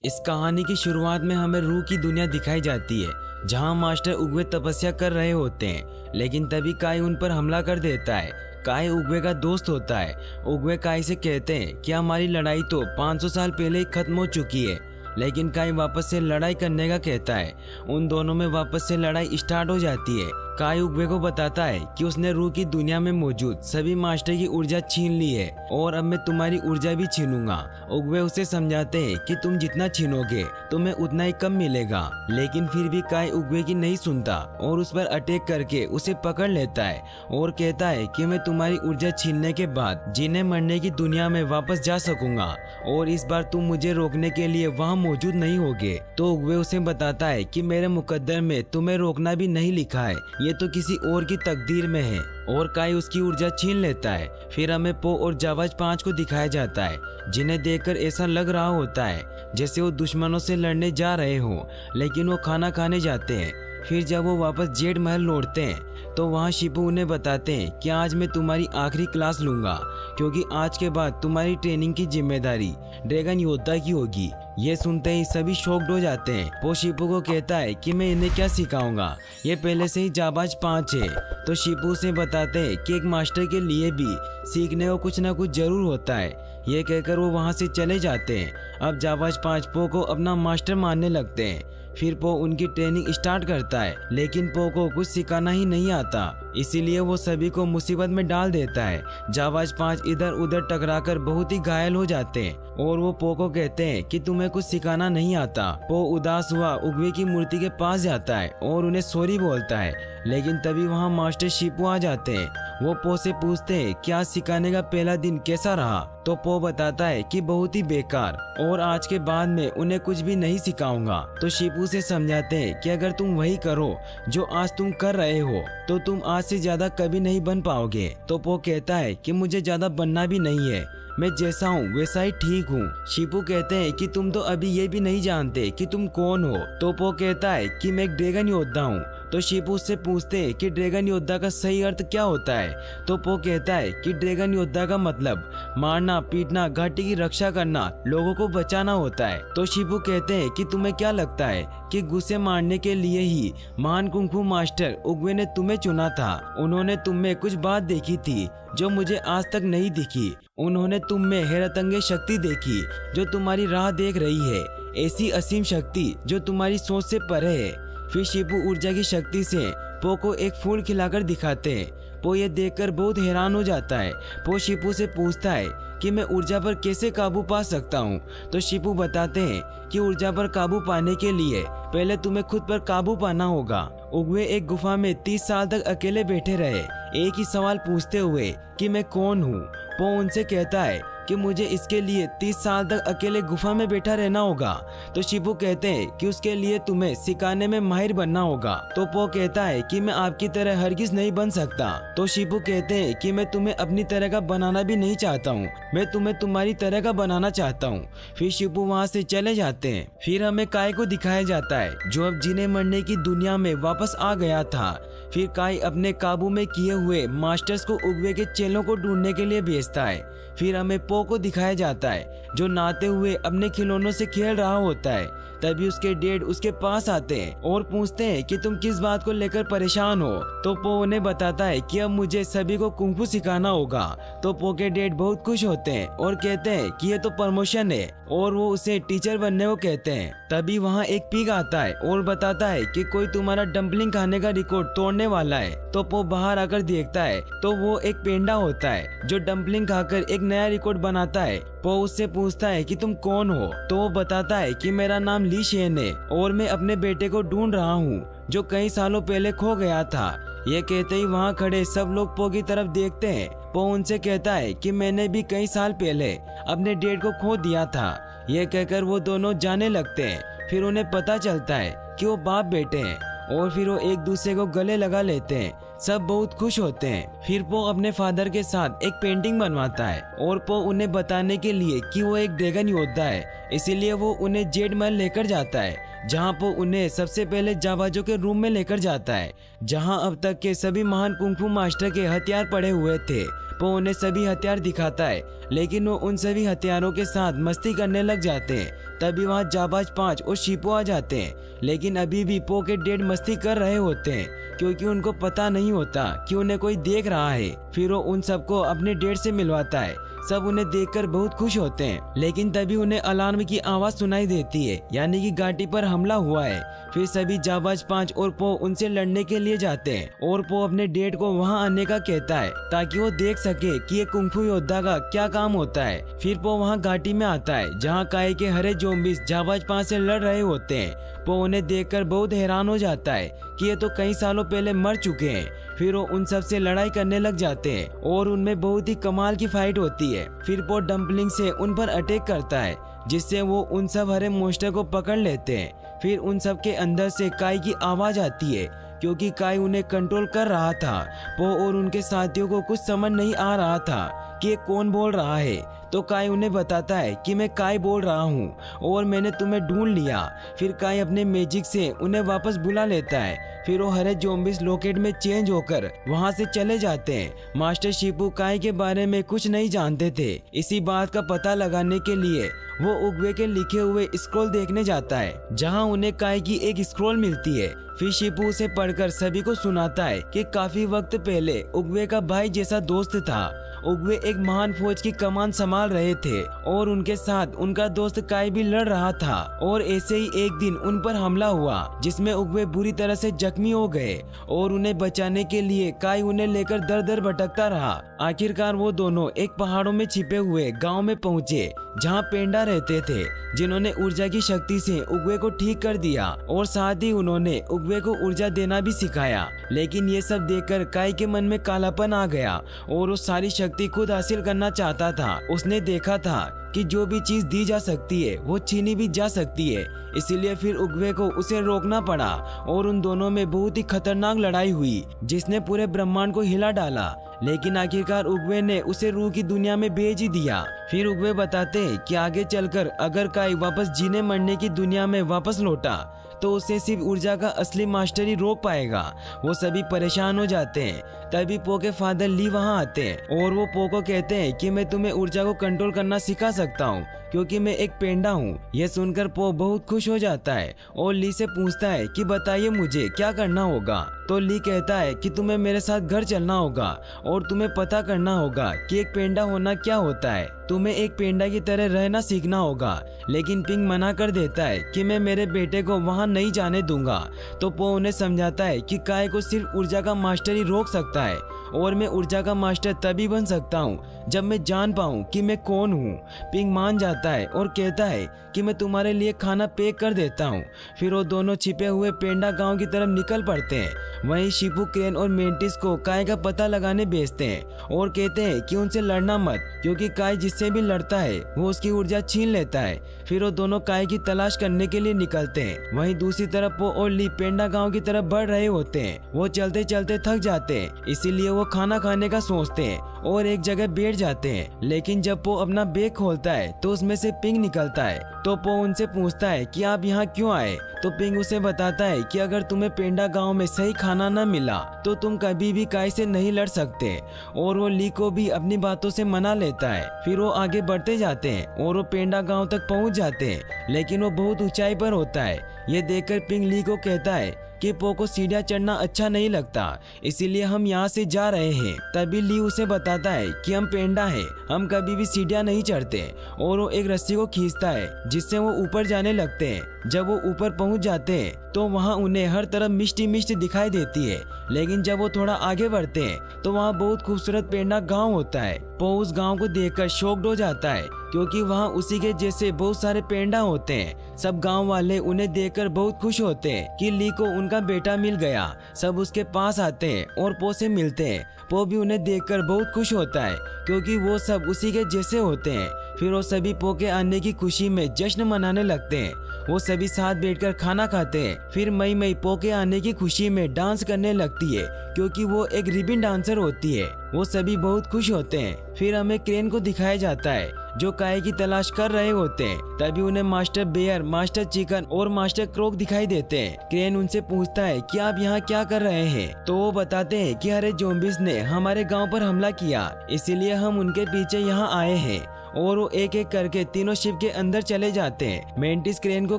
इस कहानी की शुरुआत में हमें रूह की दुनिया दिखाई जाती है, जहां मास्टर उगवे तपस्या कर रहे होते हैं। लेकिन तभी काई उन पर हमला कर देता है। काई उगवे का दोस्त होता है। उगवे काई से कहते हैं कि हमारी लड़ाई तो 500 साल पहले ही खत्म हो चुकी है, लेकिन काई वापस से लड़ाई करने का कहता है। उन दोनों में वापस से लड़ाई स्टार्ट हो जाती है। काई उगवे को बताता है कि उसने रूह की दुनिया में मौजूद सभी मास्टर की ऊर्जा छीन ली है और अब मैं तुम्हारी ऊर्जा भी छीनूंगा। उगवे उसे समझाते हैं कि तुम जितना छीनोगे तुम्हें उतना ही कम मिलेगा, लेकिन फिर भी काई उगवे की नहीं सुनता और उस पर अटैक करके उसे पकड़ लेता है और कहता है कि मैं तुम्हारी ऊर्जा छीनने के बाद जीने मरने की दुनिया में वापस जा सकूंगा और इस बार तुम मुझे रोकने के लिए वहाँ मौजूद नहीं होगे। तो उगवे उसे बताता है कि मेरे मुकद्दर में तुम्हें रोकना भी नहीं लिखा है, ये तो किसी और की तकदीर में है। और काई उसकी ऊर्जा छीन लेता है। फिर हमें पो और जाबाज 5 को दिखाया जाता है, जिन्हें देखकर ऐसा लग रहा होता है जैसे वो दुश्मनों से लड़ने जा रहे हों, लेकिन वो खाना खाने जाते हैं। फिर जब वो वापस जेड महल लौटते हैं तो वहाँ शिपू उन्हें बताते हैं कि आज मैं तुम्हारी आखिरी क्लास लूंगा, क्योंकि आज के बाद तुम्हारी ट्रेनिंग की जिम्मेदारी ड्रैगन योद्धा की होगी। ये सुनते ही सभी शॉक्ड हो जाते हैं। वो शिपू को कहता है कि मैं इन्हें क्या सिखाऊंगा, ये पहले से ही जाबाज 5 है। तो शिपू से बताते हैं कि एक मास्टर के लिए भी सीखने को कुछ ना कुछ जरूर होता है। ये कहकर वो वहाँ से चले जाते हैं। अब जाबाज 5 पो को अपना मास्टर मानने लगते हैं। फिर पो उनकी ट्रेनिंग स्टार्ट करता है, लेकिन पो को कुछ सिखाना ही नहीं आता, इसीलिए वो सभी को मुसीबत में डाल देता है। जाबाज 5 इधर उधर टकराकर बहुत ही घायल हो जाते हैं और वो पो को कहते हैं कि तुम्हें कुछ सिखाना नहीं आता। पो उदास हुआ उगवे की मूर्ति के पास जाता है और उन्हें सॉरी बोलता है, लेकिन तभी वहाँ मास्टर शिपू आ जाते हैं। वो पो से पूछते हैं कि आज सिखाने का पहला दिन कैसा रहा। तो पो बताता है कि बहुत ही बेकार और आज के बाद में उन्हें कुछ भी नहीं सिखाऊंगा। तो शिपू से समझाते हैं कि अगर तुम वही करो जो आज तुम कर रहे हो तो तुम आज से ज्यादा कभी नहीं बन पाओगे। तो पो कहता है कि मुझे ज्यादा बनना भी नहीं है, मैं जैसा हूँ वैसा ही ठीक हूँ। शिपू कहते हैं कि तुम तो अभी ये भी नहीं जानते कि तुम कौन हो। तो पो कहता है कि मैं एक ड्रैगन योद्धा हूँ। तो शिपू उससे पूछते हैं कि ड्रैगन योद्धा का सही अर्थ क्या होता है। तो पो कहता है कि ड्रैगन योद्धा का मतलब मारना पीटना घाटी की रक्षा करना लोगों को बचाना होता है। तो शिपू कहते हैं कि तुम्हें क्या लगता है कि गुस्से मारने के लिए ही महान कुंफू मास्टर उगवे ने तुम्हें चुना था। उन्होंने तुम में कुछ बात देखी थी जो मुझे आज तक नहीं दिखी। उन्होंने तुम में हैरतअंगेज शक्ति देखी जो तुम्हारी राह देख रही है, ऐसी असीम शक्ति जो तुम्हारी सोच से परे है। फिर शिपू ऊर्जा की शक्ति से पो को एक फूल खिलाकर दिखाते हैं। पो ये देखकर बहुत हैरान हो जाता है। पो शिपू से पूछता है कि मैं ऊर्जा पर कैसे काबू पा सकता हूँ। तो शिपू बताते हैं कि ऊर्जा पर काबू पाने के लिए पहले तुम्हें खुद पर काबू पाना होगा। उगवे एक गुफा में 30 साल तक अकेले बैठे रहे, एक ही सवाल पूछते हुए कि मैं कौन हूँ। पो उनसे कहता है कि मुझे इसके लिए 30 साल तक अकेले गुफा में बैठा रहना होगा। तो शिपू कहते हैं कि उसके लिए तुम्हें सिखाने में माहिर बनना होगा। तो पो कहता है कि मैं आपकी तरह हरगिज नहीं बन सकता। तो शिपू कहते हैं कि मैं तुम्हें अपनी तरह का बनाना भी नहीं चाहता हूँ, मैं तुम्हें तुम्हारी तरह का बनाना चाहता हूँ। फिर शिपू वहाँ से चले जाते हैं। फिर हमें काई को दिखाया जाता है जो अब जीने मरने की दुनिया में वापस आ गया था। फिर काई अपने काबू में किए हुए मास्टर्स को उगवे के चेलों को ढूंढने के लिए भेजता है। फिर हमें पो को दिखाया जाता है जो नहाते हुए अपने खिलौनों से खेल रहा होता है। तभी उसके डैड उसके पास आते हैं और पूछते हैं कि तुम किस बात को लेकर परेशान हो। तो पो उन्हें बताता है कि अब मुझे सभी को कुंफू सिखाना होगा। तो पो के डैड बहुत खुश होते हैं और कहते हैं कि ये तो प्रमोशन है और वो उसे टीचर बनने को कहते हैं। तभी वहाँ एक पिग आता है और बताता है कि कोई तुम्हारा डम्पलिंग खाने का रिकॉर्ड तोड़ने वाला है। तो पो बाहर आकर देखता है तो वो एक पेंडा होता है जो डम्पलिंग खाकर एक नया रिकॉर्ड बनाता है। पो उससे पूछता है कि तुम कौन हो। तो वो बताता है कि मेरा नाम ली शेन है और मैं अपने बेटे को ढूंढ रहा हूँ जो कई सालों पहले खो गया था। ये कहते ही वहाँ खड़े सब लोग पो की तरफ देखते हैं। पो उनसे कहता है कि मैंने भी कई साल पहले अपने डैड को खो दिया था। ये कहकर वो दोनों जाने लगते हैं। फिर उन्हें पता चलता है कि वो बाप बेटे हैं और फिर वो एक दूसरे को गले लगा लेते हैं। सब बहुत खुश होते हैं। फिर पो अपने फादर के साथ एक पेंटिंग बनवाता है और पो उन्हें बताने के लिए कि वो एक ड्रैगन योद्धा है, इसीलिए वो उन्हें जेड महल लेकर जाता है, जहाँ पो उन्हें सबसे पहले जाबाजों के रूम में लेकर जाता है, जहाँ अब तक के सभी महान कुंफू मास्टर के हथियार पड़े हुए थे। पो उन्हें सभी हथियार दिखाता है, लेकिन वो उन सभी हथियारों के साथ मस्ती करने लग जाते हैं। तभी वहाँ जाबाज 5 और शिपो आ जाते हैं, लेकिन अभी भी पो के डेड मस्ती कर रहे होते हैं क्योंकि उनको पता नहीं होता कि उन्हें कोई देख रहा है। फिर वो उन सबको अपने डेड से मिलवाता है। सब उन्हें देखकर बहुत खुश होते हैं, लेकिन तभी उन्हें अलार्म की आवाज सुनाई देती है, यानी कि घाटी पर हमला हुआ है। फिर सभी जाबाज 5 और पो उनसे लड़ने के लिए जाते हैं और पो अपने डेड को वहां आने का कहता है ताकि वो देख सके कि ये कुंफू योद्धा का क्या काम होता है। फिर पो वहां घाटी में आता है जहां काई के हरे ज़ॉम्बीज़ जाबाज 5 से लड़ रहे होते हैं। पो उन्हें देखकर बहुत हैरान हो जाता है कि ये तो कई सालों पहले मर चुके हैं। फिर वो उन सब से लड़ाई करने लग जाते हैं और उनमें बहुत ही कमाल की फाइट होती है। फिर पो डम्पलिंग से उन पर अटैक करता है, जिससे वो उन सब हरे मोस्टर को पकड़ लेते हैं। फिर उन सब के अंदर से काई की आवाज आती है क्योंकि काई उन्हें कंट्रोल कर रहा था। पो और उनके साथियों को कुछ समझ नहीं आ रहा था कि ये कौन बोल रहा है, तो काई उन्हें बताता है कि मैं काई बोल रहा हूँ और मैंने तुम्हें ढूंढ लिया। फिर काई अपने मैजिक से उन्हें वापस बुला लेता है। फिर वो हरे ज़ॉम्बीज़ लोकेट में चेंज होकर वहाँ से चले जाते हैं। मास्टर शिपू काई के बारे में कुछ नहीं जानते थे। इसी बात का पता लगाने के लिए वो उगवे के लिखे हुए स्क्रॉल देखने जाता है, जहाँ उन्हें काई की एक स्क्रॉल मिलती है। फिर शिपू उसे पढ़कर सभी को सुनाता है कि काफी वक्त पहले उगवे का भाई जैसा दोस्त था। उगवे एक महान फौज की कमान संभाल रहे थे और उनके साथ उनका दोस्त काई भी लड़ रहा था। और ऐसे ही एक दिन उन पर हमला हुआ जिसमें उगवे बुरी तरह से जख्मी हो गए और उन्हें बचाने के लिए काई उन्हें लेकर दर दर भटकता रहा। आखिरकार वो दोनों एक पहाड़ों में छिपे हुए गांव में पहुंचे जहां पेंडा रहते थे, जिन्होंने ऊर्जा की शक्ति से उगवे को ठीक कर दिया और साथ ही उन्होंने उगवे को ऊर्जा देना भी सिखाया। लेकिन ये सब देखकर काई के मन में कालापन आ गया और वो सारी शक्ति खुद हासिल करना चाहता था। उसने देखा था कि जो भी चीज दी जा सकती है वो छीनी भी जा सकती है, इसीलिए फिर उगवे को उसे रोकना पड़ा और उन दोनों में बहुत ही खतरनाक लड़ाई हुई जिसने पूरे ब्रह्मांड को हिला डाला। लेकिन आखिरकार उगवे ने उसे रूह की दुनिया में भेज ही दिया। फिर उगवे बताते हैं कि आगे चलकर अगर काई वापस जीने मरने की दुनिया में वापस लौटा तो उसे सिर्फ ऊर्जा का असली मास्टर ही रोक पाएगा। वो सभी परेशान हो जाते हैं। तभी पो के फादर ली वहाँ आते हैं और वो पो को कहते हैं कि मैं तुम्हें ऊर्जा को कंट्रोल करना सिखा सकता हूँ क्योंकि मैं एक पेंडा हूँ। यह सुनकर पो बहुत खुश हो जाता है और ली से पूछता है कि बताइए मुझे क्या करना होगा। तो ली कहता है कि तुम्हें मेरे साथ घर चलना होगा और तुम्हें पता करना होगा कि एक पेंडा होना क्या होता है। तुम्हें एक पेंडा की तरह रहना सीखना होगा। लेकिन पिंग मना कर देता है कि मैं मेरे बेटे को वहाँ नहीं जाने दूंगा। तो पो उन्हें समझाता है कि काई को सिर्फ ऊर्जा का मास्टर ही रोक सकता है और मैं ऊर्जा का मास्टर तभी बन सकता हूँ जब मैं जान पाऊँ कि मैं कौन हूँ। पिंग मान जाता है और कहता है कि मैं तुम्हारे लिए खाना पैक कर देता हूँ। फिर वो दोनों छिपे हुए पेंडा गांव की तरफ निकल पड़ते हैं। वहीं शिपू, क्रेन और मेंटिस को काई का पता लगाने भेजते हैं और कहते हैं कि उनसे लड़ना मत क्योंकि काई जिससे भी लड़ता है वो उसकी ऊर्जा छीन लेता है। फिर वो दोनों काई की तलाश करने के लिए निकलते हैं। वहीं दूसरी तरफ पो और ली पेंडा गांव की तरफ बढ़ रहे होते हैं। वो चलते चलते थक जाते हैं, इसीलिए वो खाना खाने का सोचते हैं और एक जगह बैठ जाते हैं। लेकिन जब पो अपना बैग खोलता है तो उसमें से पिंग निकलता है। तो पो उनसे पूछता है कि आप यहाँ क्यों आए। तो पिंग उसे बताता है कि अगर तुम्हें पेंडा गांव में सही खाना न मिला तो तुम कभी भी काई से नहीं लड़ सकते। और वो ली को भी अपनी बातों से मना लेता है। फिर वो आगे बढ़ते जाते हैं और वो पेंडा गांव तक पहुंच जाते हैं, लेकिन वो बहुत ऊंचाई पर होता है। ये देखकर पिंग ली को कहता है कि पो को सीढ़ियाँ चढ़ना अच्छा नहीं लगता, इसीलिए हम यहाँ से जा रहे हैं। तभी ली उसे बताता है कि हम पेंडा हैं, हम कभी भी सीढ़ियाँ नहीं चढ़ते। और वो एक रस्सी को खींचता है जिससे वो ऊपर जाने लगते हैं। जब वो ऊपर पहुँच जाते हैं तो वहाँ उन्हें हर तरफ मिष्टी मिष्टी दिखाई देती है। लेकिन जब वो थोड़ा आगे बढ़ते हैं तो वहाँ बहुत खूबसूरत पेंडा गाँव होता है। पो उस गाँव को देखकर शॉक्ड हो जाता है क्योंकि वहाँ उसी के जैसे बहुत सारे पेंडा होते हैं। सब गांव वाले उन्हें देखकर बहुत खुश होते हैं कि ली को उनका बेटा मिल गया। सब उसके पास आते हैं और पो से मिलते हैं। पो भी उन्हें देखकर बहुत खुश होता है क्योंकि वो सब उसी के जैसे होते हैं। फिर वो सभी पो के आने की खुशी में जश्न मनाने लगते हैं। वो सभी साथ बैठकर खाना खाते हैं। फिर मई पो के आने की खुशी में डांस करने लगती है क्योंकि वो एक रिबन डांसर होती है। वो सभी बहुत खुश होते हैं। फिर हमें क्रेन को दिखाया जाता है जो काई की तलाश कर रहे होते हैं। तभी उन्हें मास्टर बेयर, मास्टर चिकन और मास्टर क्रोक दिखाई देते हैं। क्रेन उनसे पूछता है कि आप यहाँ क्या कर रहे हैं, तो वो बताते हैं कि अरे ज़ॉम्बीज़ ने हमारे गांव पर हमला किया, इसीलिए हम उनके पीछे यहाँ आए हैं। और वो एक एक करके तीनों शिप के अंदर चले जाते हैं। मेंटिस क्रेन को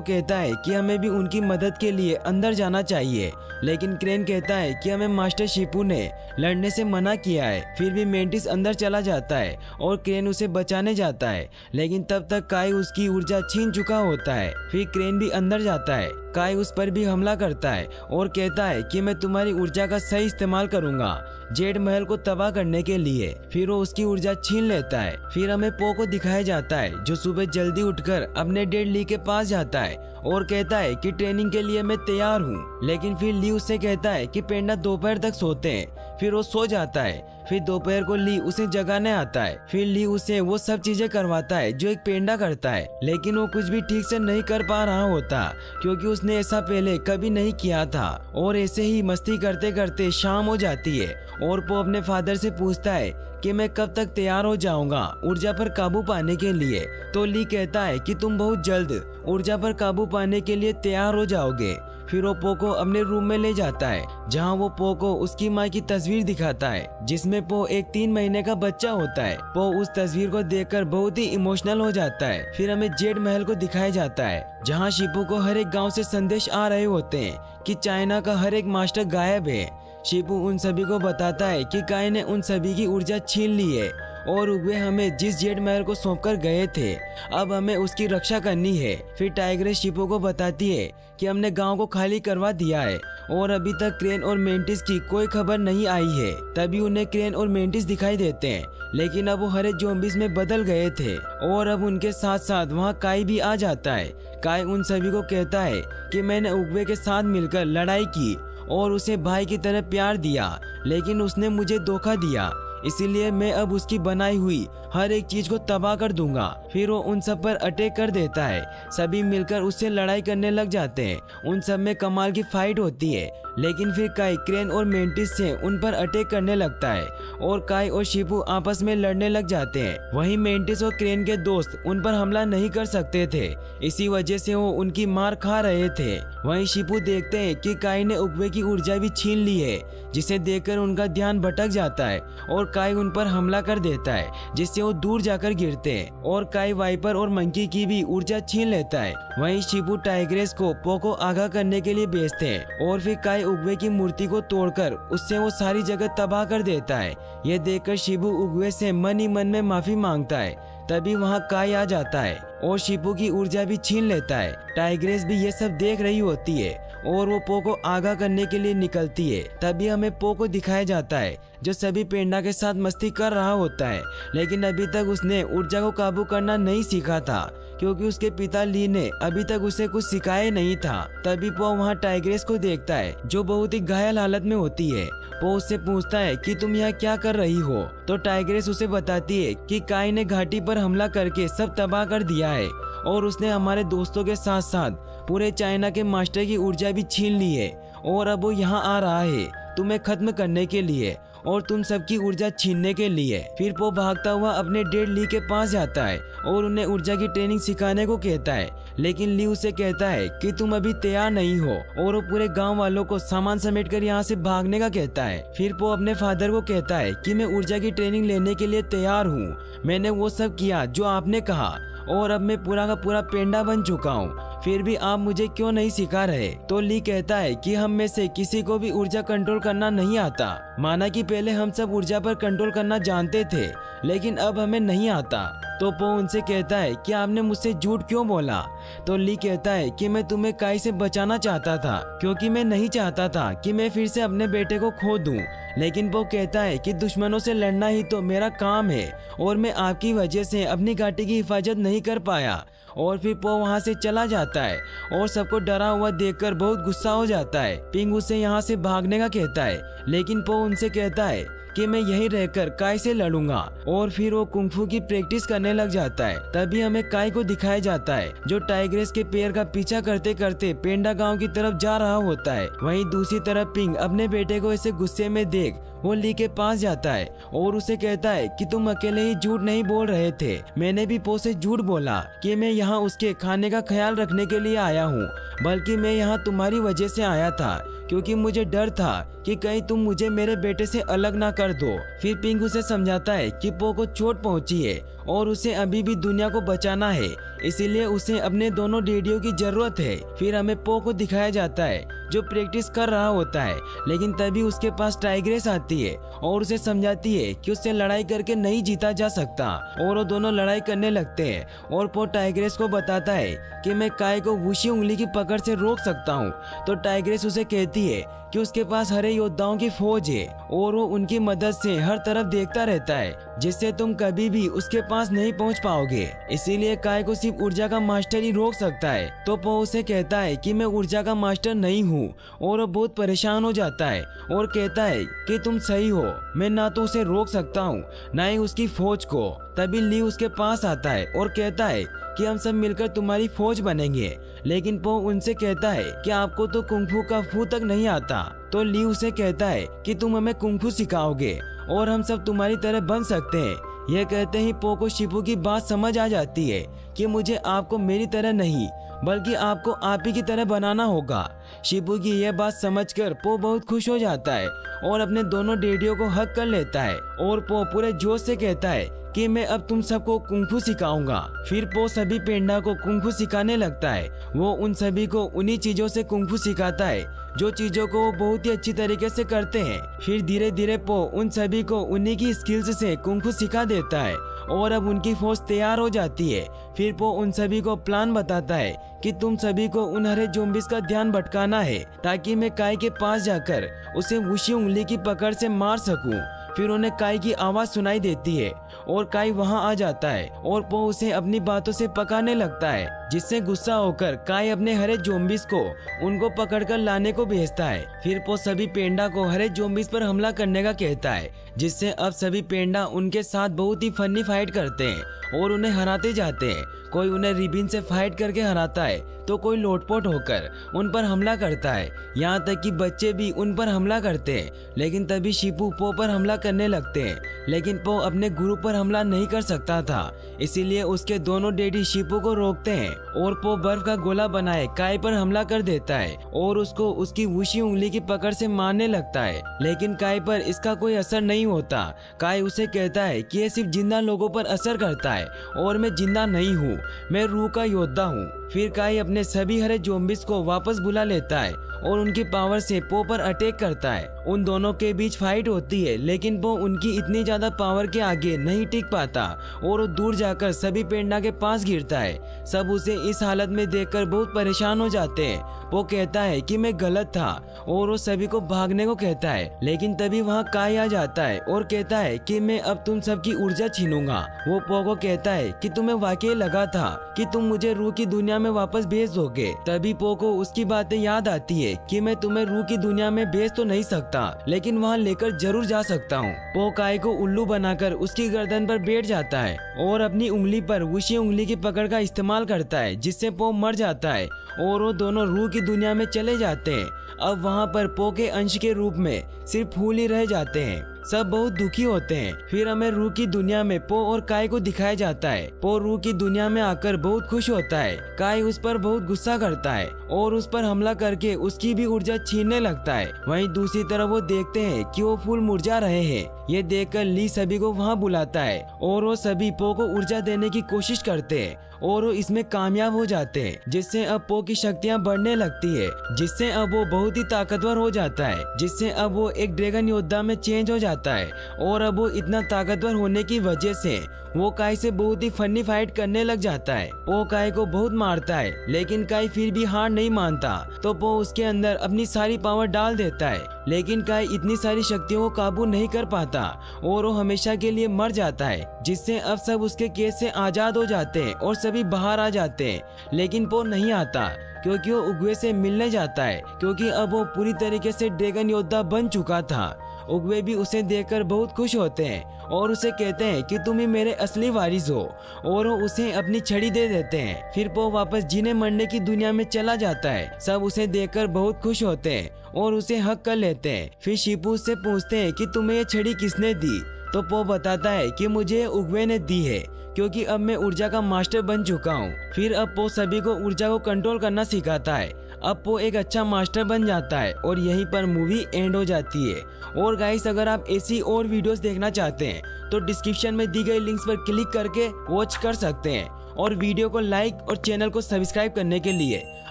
कहता है कि हमें भी उनकी मदद के लिए अंदर जाना चाहिए, लेकिन क्रेन कहता है कि हमें मास्टर शिपू ने लड़ने से मना किया है। फिर भी मेंटिस अंदर चला जाता है और क्रेन उसे बचाने जाता है, लेकिन तब तक काई उसकी ऊर्जा छीन चुका होता है। फिर क्रेन भी अंदर जाता है। काई उस पर भी हमला करता है और कहता है कि मैं तुम्हारी ऊर्जा का सही इस्तेमाल करूंगा जेड महल को तबाह करने के लिए। फिर वो उसकी ऊर्जा छीन लेता है। फिर हमें पो को दिखाया जाता है जो सुबह जल्दी उठकर अपने डेड ली के पास जाता है और कहता है कि ट्रेनिंग के लिए मैं तैयार हूँ। लेकिन फिर ली उससे कहता है कि पेंडा दोपहर तक सोते हैं। फिर वो सो जाता है। फिर दोपहर को ली उसे जगाने आता है। फिर ली उसे वो सब चीजें करवाता है जो एक पेंडा करता है, लेकिन वो कुछ भी ठीक से नहीं कर पा रहा होता क्योंकि उसने ऐसा पहले कभी नहीं किया था। और ऐसे ही मस्ती करते करते शाम हो जाती है और पो अपने फादर से पूछता है कि मैं कब तक तैयार हो जाऊंगा ऊर्जा पर काबू पाने के लिए। तो ली कहता है कि तुम बहुत जल्द ऊर्जा पर काबू पाने के लिए तैयार हो जाओगे। फिर वो पो को अपने रूम में ले जाता है जहाँ वो पो को उसकी माँ की तस्वीर दिखाता है जिसमें पो एक 3 महीने का बच्चा होता है। पो उस तस्वीर को देखकर बहुत ही इमोशनल हो जाता है। फिर हमें जेड महल को दिखाया जाता है जहाँ शिपू को हर एक गांव से संदेश आ रहे होते हैं कि चाइना का हर एक मास्टर गायब है। शिपू उन सभी को बताता है कि काई ने उन सभी की ऊर्जा छीन ली है और उगवे हमें जिस जेड महल को सौंपकर गए थे अब हमें उसकी रक्षा करनी है। फिर टाइग्रेस शिपू को बताती है कि हमने गांव को खाली करवा दिया है और अभी तक क्रेन और मेंटिस की कोई खबर नहीं आई है। तभी उन्हें क्रेन और मेंटिस दिखाई देते हैं, लेकिन अब वो हरे ज़ॉम्बीज़ में बदल गए थे और अब उनके साथ साथ वहाँ काई भी आ जाता है। काई उन सभी को कहता है कि मैंने उगवे के साथ मिलकर लड़ाई की और उसे भाई की तरह प्यार दिया, लेकिन उसने मुझे धोखा दिया, इसीलिए मैं अब उसकी बनाई हुई हर एक चीज को तबाह कर दूंगा। फिर वो उन सब पर अटैक कर देता है। सभी मिलकर उससे लड़ाई करने लग जाते हैं। उन सब में कमाल की फाइट होती है, लेकिन फिर काई क्रेन और मेंटिस से उन पर अटैक करने लगता है और काई और शिपू आपस में लड़ने लग जाते हैं। वहीं मेंटिस और क्रेन के दोस्त उन पर हमला नहीं कर सकते थे, इसी वजह से वो उनकी मार खा रहे थे। वहीं शिपू देखते हैं कि काई ने उगवे की ऊर्जा भी छीन ली है, जिसे देखकर उनका ध्यान भटक जाता है और काई उन पर हमला कर देता है, जिससे वो दूर जाकर गिरते हैं और काई वाइपर और मंकी की भी ऊर्जा छीन लेता है। वहीं शिपू टाइग्रेस को पो को आगाह करने के लिए भेजते हैं और फिर काई उगवे की मूर्ति को तोड़कर उससे वो सारी जगह तबाह कर देता है। यह देखकर शिबू उगवे से मन ही मन में माफी मांगता है। तभी वहाँ काई आ जाता है और शिबू की ऊर्जा भी छीन लेता है। टाइग्रेस भी ये सब देख रही होती है और वो पो को आगाह करने के लिए निकलती है। तभी हमें पो को दिखाया जाता है जो सभी पेंडा के साथ मस्ती कर रहा होता है, लेकिन अभी तक उसने ऊर्जा को काबू करना नहीं सीखा था क्योंकि उसके पिता ली ने अभी तक उसे कुछ सिखाया नहीं था। तभी पो वहाँ टाइग्रेस को देखता है जो बहुत ही घायल हालत में होती है। पो उससे पूछता है कि तुम यहाँ क्या कर रही हो, तो टाइग्रेस उसे बताती है कि काई ने घाटी पर हमला करके सब तबाह कर दिया है और उसने हमारे दोस्तों के साथ साथ पूरे चाइना के मास्टर की ऊर्जा भी छीन ली है और अब वो यहाँ आ रहा है तुम्हें खत्म करने के लिए और तुम सबकी ऊर्जा छीनने के लिए। फिर पो भागता हुआ अपने डेड ली के पास जाता है और उन्हें ऊर्जा की ट्रेनिंग सिखाने को कहता है, लेकिन ली उसे कहता है कि तुम अभी तैयार नहीं हो और वो पूरे गांव वालों को सामान समेटकर यहाँ से भागने का कहता है। फिर पो अपने फादर को कहता है कि मैं ऊर्जा की ट्रेनिंग लेने के लिए तैयार हूँ, मैंने वो सब किया जो आपने कहा और अब मैं पूरा का पूरा पेंडा बन चुका हूँ, फिर भी आप मुझे क्यों नहीं सिखा रहे। तो ली कहता है कि हम में से किसी को भी ऊर्जा कंट्रोल करना नहीं आता। माना कि पहले हम सब ऊर्जा पर कंट्रोल करना जानते थे, लेकिन अब हमें नहीं आता। तो पो उनसे कहता है कि आपने मुझसे झूठ क्यों बोला। तो ली कहता है कि मैं तुम्हें काई से बचाना चाहता था क्योंकि मैं नहीं चाहता था कि मैं फिर से अपने बेटे को खो दूं। लेकिन वो कहता है कि दुश्मनों से लड़ना ही तो मेरा काम है और मैं आपकी वजह से अपनी घाटी की हिफाजत नहीं कर पाया। और फिर पो वहाँ से चला जाता है और सबको डरा हुआ देखकर बहुत गुस्सा हो जाता है। पिंग उसे यहाँ से भागने का कहता है, लेकिन पो उनसे कहता है कि मैं यहीं रहकर काय से लड़ूंगा और फिर वो कुंफू की प्रैक्टिस करने लग जाता है। तभी हमें काय को दिखाया जाता है जो टाइग्रेस के पैर का पीछा करते करते पेंडा गांव की तरफ जा रहा होता है। वहीं दूसरी तरफ पिंग अपने बेटे को ऐसे गुस्से में देख वो ली के पास जाता है और उसे कहता है कि तुम अकेले ही झूठ नहीं बोल रहे थे, मैंने भी पो से झूठ बोला कि मैं यहाँ उसके खाने का ख्याल रखने के लिए आया हूँ, बल्कि मैं यहाँ तुम्हारी वजह से आया था क्योंकि मुझे डर था कि कहीं तुम मुझे मेरे बेटे से अलग ना कर दो। फिर पिंग उसे समझाता है कि पो को चोट पहुंची है और उसे अभी भी दुनिया को बचाना है, इसीलिए उसे अपने दोनों डैडियों की जरूरत है। फिर हमें पो को दिखाया जाता है जो प्रैक्टिस कर रहा होता है, लेकिन तभी उसके पास टाइग्रेस आती है और उसे समझाती है कि उससे लड़ाई करके नहीं जीता जा सकता और वो दोनों लड़ाई करने लगते हैं। और पो टाइग्रेस को बताता है कि मैं काय को वुशी उंगली की पकड़ से रोक सकता हूँ। तो टाइग्रेस उसे कहती है कि उसके पास हरे योद्धाओं की फौज है और वो उनकी मदद से हर तरफ देखता रहता है, जिससे तुम कभी भी उसके पास नहीं पहुंच पाओगे, इसीलिए काय को सिर्फ ऊर्जा का मास्टर ही रोक सकता है। तो पो उसे कहता है कि मैं ऊर्जा का मास्टर नहीं हूँ और वो बहुत परेशान हो जाता है और कहता है कि तुम सही हो, मैं ना तो उसे रोक सकता हूँ ना ही उसकी फौज को। तभी ली उसके पास आता है और कहता है कि हम सब मिलकर तुम्हारी फौज बनेंगे, लेकिन पो उनसे कहता है कि आपको तो कुंफू का फू तक नहीं आता। तो ली उसे कहता है कि तुम हमें कुंफू सिखाओगे और हम सब तुम्हारी तरह बन सकते हैं। यह कहते ही पो को शिपू की बात समझ आ जाती है कि मुझे आपको मेरी तरह नहीं बल्कि आपको आप ही की तरह बनाना होगा। शिपू की यह बात समझकर पो बहुत खुश हो जाता है और अपने दोनों डैडियों को हक कर लेता है और पो पूरे जोश से कहता है कि मैं अब तुम सबको कुंफू सिखाऊंगा। फिर पो सभी पेंडा को कुंफू सिखाने लगता है। वो उन सभी को उन्हीं चीजों से कुंफू सिखाता है जो चीजों को वो बहुत ही अच्छी तरीके से करते हैं। फिर धीरे धीरे पो उन सभी को उन्हीं की स्किल्स से कुंफू सिखा देता है और अब उनकी फौज तैयार हो जाती है। फिर पो उन सभी को प्लान बताता है कि तुम सभी को उन हरे ज़ॉम्बीज़ का ध्यान भटकाना है ताकि मैं काय के पास जाकर उसे वुशी उंगली की पकड़ से मार सकूं। फिर उन्हें काय की आवाज सुनाई देती है और काय वहां आ जाता है और पो उसे अपनी बातों से पकाने लगता है, जिससे गुस्सा होकर काय अपने हरे ज़ॉम्बीज़ को उनको पकड़कर लाने को भेजता है। फिर पो सभी पेंडा को हरे ज़ॉम्बीज़ पर हमला करने का कहता है, जिससे अब सभी पेंडा उनके साथ बहुत ही फनी फाइट करते हैं और उन्हें हराते जाते हैं। कोई उन्हें रिबिन से फाइट करके हराता है तो कोई लोटपोट होकर उन पर हमला करता है, यहाँ तक कि बच्चे भी उन पर हमला करते हैं। लेकिन तभी शिपू पो पर हमला करने लगते हैं, लेकिन पो अपने गुरु पर हमला नहीं कर सकता था, इसीलिए उसके दोनों डैडी शिपू को रोकते हैं और पो बर्फ का गोला बनाए काय पर हमला कर देता है और उसको उसकी वुशी उंगली की पकड़ से मारने लगता है। लेकिन काय पर इसका कोई असर नहीं होता। काय उसे कहता है कि ये सिर्फ जिंदा लोगों पर असर करता है और मैं जिंदा नहीं हूँ, मैं रूह का योद्धा हूँ। फिर काय अपने सभी हरे ज़ॉम्बीज़ को वापस बुला लेता है और उनकी पावर से पो पर अटैक करता है। उन दोनों के बीच फाइट होती है, लेकिन पो उनकी इतनी ज्यादा पावर के आगे नहीं टिक पाता और वो दूर जाकर सभी पेंडा के पास गिरता है। सब उसे इस हालत में देखकर बहुत परेशान हो जाते हैं। वो कहता है कि मैं गलत था और वो सभी को भागने को कहता है, लेकिन तभी वहाँ काय आ जाता है और कहता है कि मैं अब तुम सबकी ऊर्जा छीनूंगा। वो पो को कहता है कि तुम्हें वाकई लगा था कि तुम मुझे रूह की दुनिया में वापस भेज दोगे। तभी पो को उसकी बातें याद आती है कि मैं तुम्हें रूह की दुनिया में भेज तो नहीं सकता, लेकिन वहाँ लेकर जरूर जा सकता हूँ। पो काय को उल्लू बनाकर उसकी गर्दन पर बैठ जाता है और अपनी उंगली पर वुशी उंगली की पकड़ का इस्तेमाल करता है, जिससे पो मर जाता है और वो दोनों रूह की दुनिया में चले जाते हैं। अब वहाँ पर पो के अंश के रूप में सिर्फ फूल ही रह जाते हैं। सब बहुत दुखी होते हैं। फिर हमें रूह की दुनिया में पो और काय को दिखाया जाता है। पो रूह की दुनिया में आकर बहुत खुश होता है। काय उस पर बहुत गुस्सा करता है और उस पर हमला करके उसकी भी ऊर्जा छीनने लगता है। वहीं दूसरी तरफ वो देखते हैं कि वो फूल मुरझा रहे हैं। ये देखकर ली सभी को वहाँ बुलाता है और वो सभी पो को ऊर्जा देने की कोशिश करते हैं और वो इसमें कामयाब हो जाते हैं, जिससे अब पो की शक्तियाँ बढ़ने लगती है, जिससे अब वो बहुत ही ताकतवर हो जाता है, जिससे अब वो एक ड्रैगन योद्धा में चेंज हो जाता है। और अब वो इतना ताकतवर होने की वजह से वो काय से बहुत ही फनी फाइट करने लग जाता है। वो काय को बहुत मारता है, लेकिन काय फिर भी हार नहीं मानता। तो पो उसके अंदर अपनी सारी पावर डाल देता है, लेकिन काय इतनी सारी शक्तियों को काबू नहीं कर पाता और वो हमेशा के लिए मर जाता है, जिससे अब सब उसके केस से आजाद हो जाते हैं और सभी बाहर आ जाते हैं। लेकिन पो नहीं आता क्योंकि वो उगवे से मिलने जाता है, क्योंकि अब वो पूरी तरीके से ड्रैगन योद्धा बन चुका था। उगवे भी उसे देखकर बहुत खुश होते हैं और उसे कहते हैं कि तुम ही मेरे असली वारिस हो, और वो उसे अपनी छड़ी दे देते हैं। फिर पो वापस जीने मरने की दुनिया में चला जाता है। सब उसे देखकर बहुत खुश होते हैं और उसे हक कर लेते हैं। फिर शिपू उससे पूछते हैं कि तुम्हें ये छड़ी किसने दी, तो पो बताता है कि मुझे उगवे ने दी है, क्योंकि अब मैं ऊर्जा का मास्टर बन चुका हूँ। फिर अब पो सभी को ऊर्जा को कंट्रोल करना सिखाता है। अब पो एक अच्छा मास्टर बन जाता है और यहीं पर मूवी एंड हो जाती है। और गाइस, अगर आप ऐसी और वीडियोस देखना चाहते हैं तो डिस्क्रिप्शन में दी गई लिंक्स पर क्लिक करके वॉच कर सकते हैं। और वीडियो को लाइक और चैनल को सब्सक्राइब करने के लिए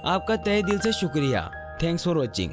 आपका तहे दिल से शुक्रिया। Thanks for watching.